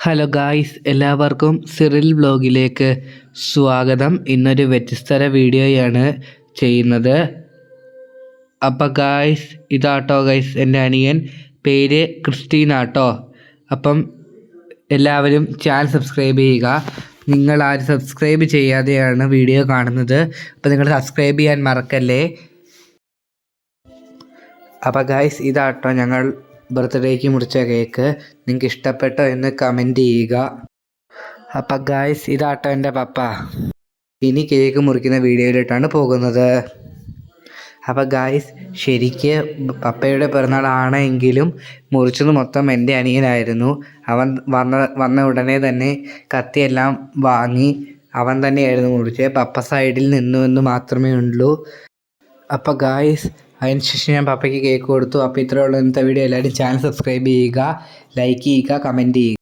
Hello guys, എല്ലാവർക്കും Cyril വ്ലോഗിലേക്ക് സ്വാഗതം. ഇന്നൊരു വ്യത്യസ്തര വീഡിയോയാണ് ചെയ്യുന്നത്. അപ്പം ഗായ്സ്, ഇതാട്ടോ ഗായ്സ് എൻ്റെ അനിയൻ, പേര് ക്രിസ്റ്റീനാട്ടോ. അപ്പം എല്ലാവരും ചാനൽ സബ്സ്ക്രൈബ് ചെയ്യുക. നിങ്ങൾ ആരും സബ്സ്ക്രൈബ് ചെയ്യാതെയാണ് വീഡിയോ കാണുന്നത്, അപ്പം നിങ്ങൾ സബ്സ്ക്രൈബ് ചെയ്യാൻ മറക്കല്ലേ. അപ്പം ഗായ്സ്, ഇതാട്ടോ ഞങ്ങൾ ബർത്ത്ഡേക്ക് മുറിച്ച കേക്ക്. നിങ്ങൾക്ക് ഇഷ്ടപ്പെട്ടോ എന്ന് കമൻറ്റ് ചെയ്യുക. അപ്പം ഗായ്സ്, ഇതാട്ടോ എൻ്റെ പപ്പ. ഇനി കേക്ക് മുറിക്കുന്ന വീഡിയോയിലിട്ടാണ് പോകുന്നത്. അപ്പം ഗായ്സ്, ശരിക്ക് പപ്പയുടെ പിറന്നാളാണെങ്കിലും മുറിച്ചത് മൊത്തം എൻ്റെ അനിയനായിരുന്നു. അവൻ വന്ന ഉടനെ തന്നെ കത്തിയെല്ലാം വാങ്ങി അവൻ തന്നെയായിരുന്നു മുറിച്ചത്. പപ്പ സൈഡിൽ നിന്നുവെന്ന് മാത്രമേ ഉള്ളൂ. അപ്പം ഗായ്സ്, അതിനുശേഷം ഞാൻ പപ്പയ്ക്ക് കേക്ക് കൊടുത്തു. അപ്പോൾ ഇത്രയുള്ള ഇന്നത്തെ വീഡിയോ. എല്ലാവരും ചാനൽ സബ്സ്ക്രൈബ് ചെയ്യുക, ലൈക്ക് ചെയ്യുക, കമൻറ്റ് ചെയ്യുക.